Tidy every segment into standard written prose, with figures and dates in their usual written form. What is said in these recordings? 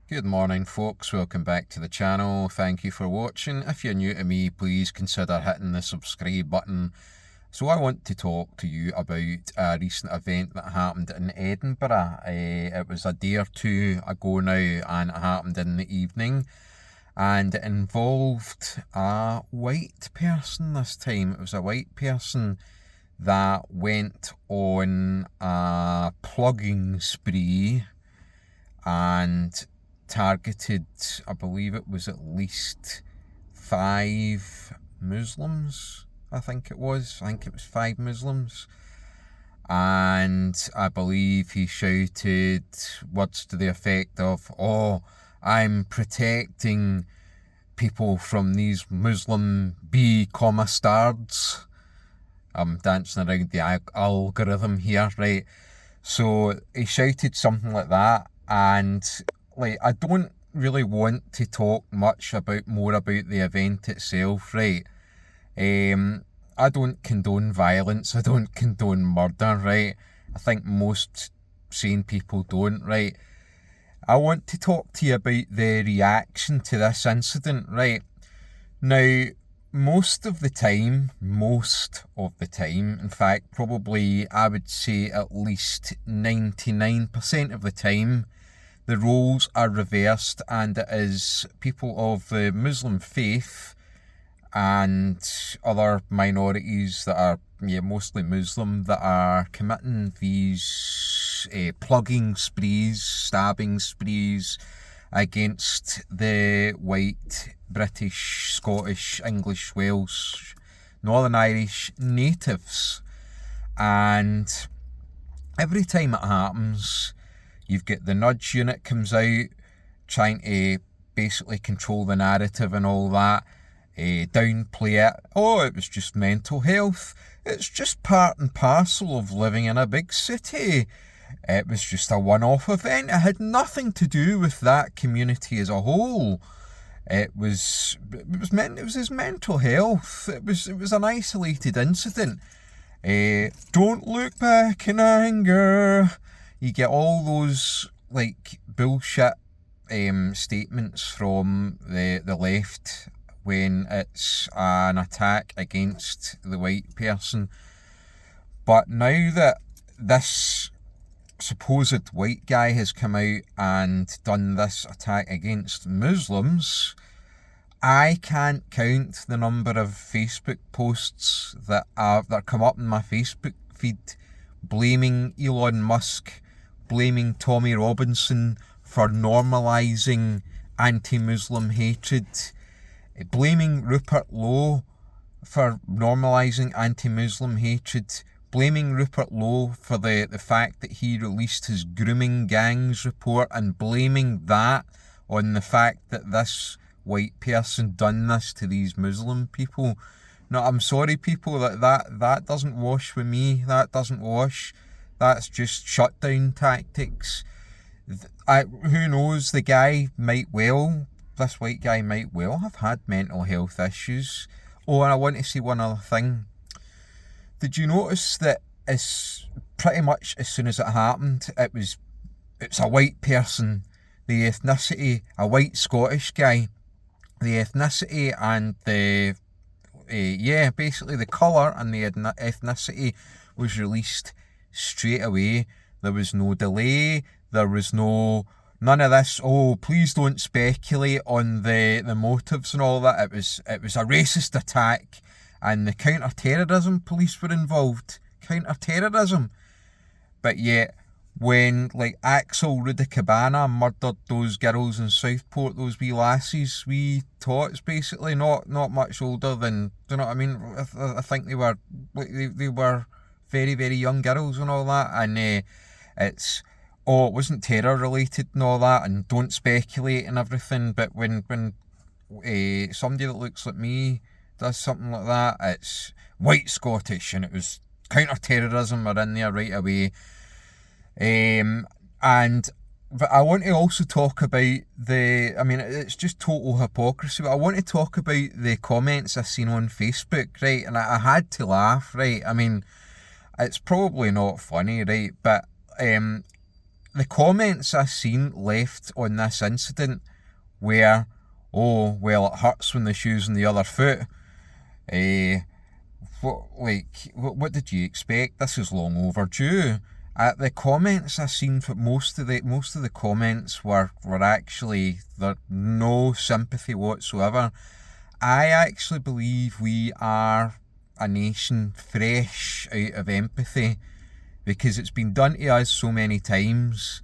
Good morning folks, welcome back to the channel. Thank you for watching. If you're new to me, please consider hitting the subscribe button. So I want to talk to you about a recent event that happened in Edinburgh. It was a day or two ago now, and it happened in the evening, and it involved a white person this time. It was a white person that went on a plugging spree and targeted, I believe it was at least 5 Muslims. I think it was 5 Muslims. And I believe he shouted words to the effect of, "Oh, I'm protecting people from these Muslim stards." I'm dancing around the algorithm here, right? So he shouted something like that, and I don't really want to talk much more about the event itself, right? I don't condone violence. I don't condone murder, right? I think most sane people don't, right? I want to talk to you about the reaction to this incident, right? Now, most of the time, in fact, probably I would say at least 99% of the time, the roles are reversed, and it is people of the Muslim faith and other minorities that are mostly Muslim that are committing these plugging sprees, stabbing sprees against the white British, Scottish, English, Welsh, Northern Irish natives. And every time it happens, you've got the nudge unit comes out trying to basically control the narrative and all that, downplay it. Oh, it was just mental health. It's just part and parcel of living in a big city. It was just a one-off event. It had nothing to do with that community as a whole. It was his mental health. It was an isolated incident. Don't look back in anger. You get all those bullshit statements from the left when it's an attack against the white person. But now that this supposed white guy has come out and done this attack against Muslims, I can't count the number of Facebook posts that come up in my Facebook feed blaming Elon Musk, blaming Tommy Robinson for normalising anti-Muslim hatred, blaming Rupert Lowe for normalising anti-Muslim hatred, blaming Rupert Lowe for the fact that he released his grooming gangs report, and blaming that on the fact that this white person done this to these Muslim people. No, I'm sorry people, that doesn't wash with me. That doesn't wash. That's just shutdown tactics. Who knows, this white guy might well have had mental health issues. Oh, and I want to say one other thing. Did you notice that pretty much as soon as it happened, it's a white person, the ethnicity, a white Scottish guy, the ethnicity and basically the colour and the ethnicity was released straight away. There was no delay. There was none of this, "Oh, please don't speculate on the motives" and all that. It was a racist attack, and the counter-terrorism police were involved. Counter-terrorism. But yet, when Axel Rudicabana murdered those girls in Southport, those wee lassies, wee tots, basically not much older than, do you know what I mean? I think they were they were very, very young girls and all that, and it wasn't terror related and all that, and don't speculate and everything. But when somebody that looks like me does something like that, it's white Scottish, and it was counter-terrorism are in there right away. But I want to also talk about it's just total hypocrisy, but I want to talk about the comments I seen on Facebook, right? And I had to laugh, right? I mean, it's probably not funny, right? But the comments I seen left on this incident were, oh, well, it hurts when the shoe's on the other foot. What did you expect? This is long overdue. The comments I seen for most of the comments were actually there no sympathy whatsoever. I actually believe we are a nation fresh out of empathy because it's been done to us so many times.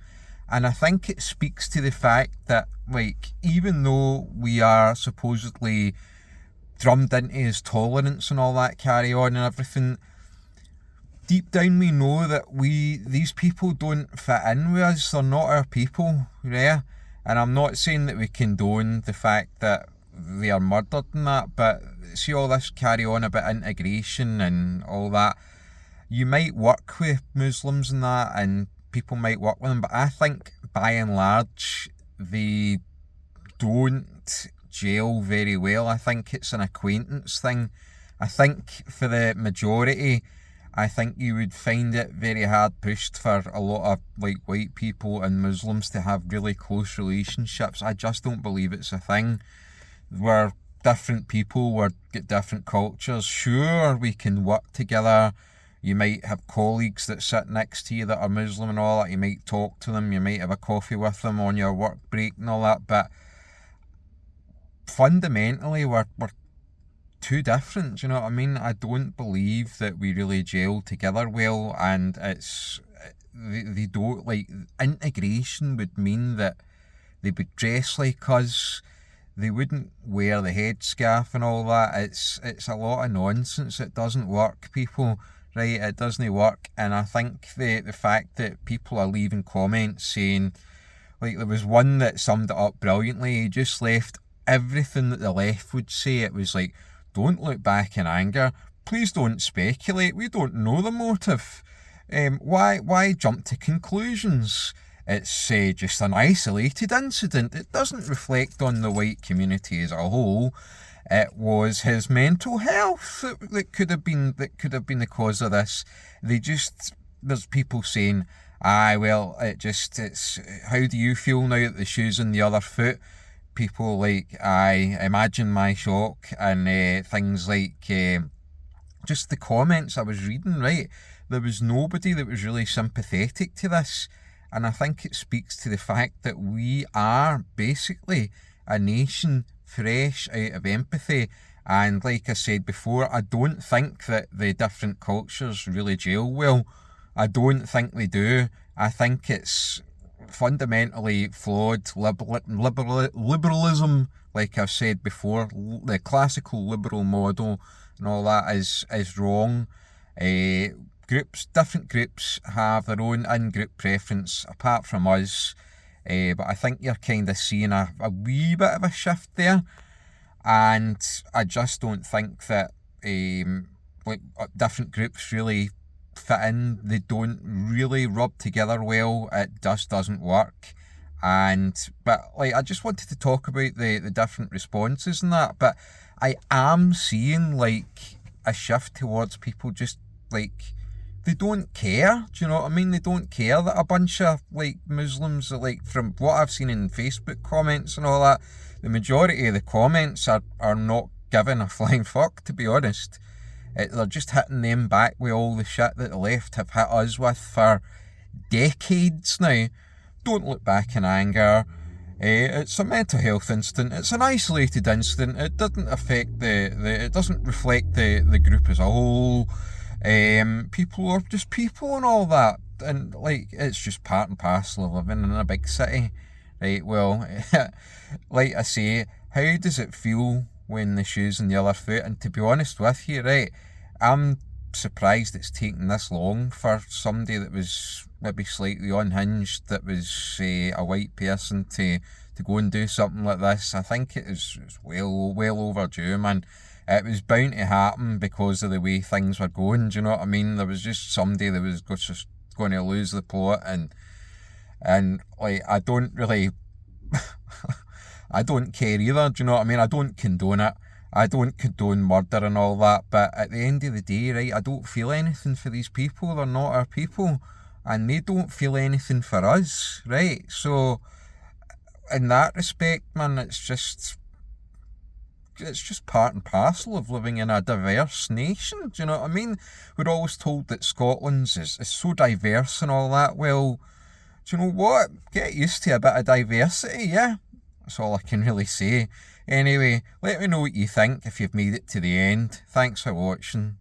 And I think it speaks to the fact that, like, even though we are supposedly drummed into his tolerance and all that carry on and everything, deep down we know that these people don't fit in with us. They're not our people, yeah. And I'm not saying that we condone the fact that they are murdered and that, but see all this carry on about integration and all that. You might work with Muslims and that, and people might work with them, but I think by and large they don't gel very well. I think it's an acquaintance thing. I think for the majority, I think you would find it very hard pushed for a lot of like white people and Muslims to have really close relationships. I just don't believe it's a thing. We're different people, we're got different cultures. Sure, we can work together. You might have colleagues that sit next to you that are Muslim and all that. You might talk to them, you might have a coffee with them on your work break and all that, but fundamentally we're too different, do you know what I mean? I don't believe that we really gel together well, and they don't, like, integration would mean that they would dress like us, they wouldn't wear the headscarf and all that. It's a lot of nonsense. It doesn't work, people, right? It doesn't work. And I think the fact that people are leaving comments saying, like, there was one that summed it up brilliantly. He just left everything that the left would say. It was like, don't look back in anger, please don't speculate, we don't know the motive, why jump to conclusions? It's just an isolated incident. It doesn't reflect on the white community as a whole. It was his mental health that could have been the cause of this. There's people saying, well, it's how do you feel now that the shoe's on the other foot? People like, I imagine my shock, and things like just the comments I was reading, right? There was nobody that was really sympathetic to this, and I think it speaks to the fact that we are basically a nation fresh out of empathy. And like I said before, I don't think that the different cultures really gel well. I don't think they do. I think it's fundamentally flawed. Liberalism, like I've said before, the classical liberal model and all that is wrong. Different groups have their own in-group preference apart from us, but I think you're kind of seeing a wee bit of a shift there, and I just don't think that different groups really fit in. They don't really rub together well. It just doesn't work. But I just wanted to talk about the different responses and that, but I am seeing like a shift towards people just like, they don't care, do you know what I mean? They don't care that a bunch of like Muslims, like, from what I've seen in Facebook comments and all that, the majority of the comments are not giving a flying fuck, to be honest. They're just hitting them back with all the shit that the left have hit us with for decades now. Don't look back in anger. It's a mental health incident. It's an isolated incident. It doesn't affect it doesn't reflect the group as a whole. People are just people and all that. And like, it's just part and parcel of living in a big city. Right, well, like I say, how does it feel when the shoe's on the other foot? And to be honest with you, right, I'm surprised it's taken this long for somebody that was maybe slightly unhinged, that was a white person, to go and do something like this. I think it's well overdue, man. It was bound to happen because of the way things were going, do you know what I mean? There was just somebody that was just going to lose the plot, and like, I don't really I don't care either, do you know what I mean? I don't condone it. I don't condone murder and all that, but at the end of the day, right, I don't feel anything for these people. They're not our people. and they don't feel anything for us, right? So in that respect, man, it's just part and parcel of living in a diverse nation. Do you know what I mean? We're always told that Scotland's is so diverse and all that. Well, do you know what? Get used to a bit of diversity, yeah? That's all I can really say. Anyway, let me know what you think if you've made it to the end. Thanks for watching.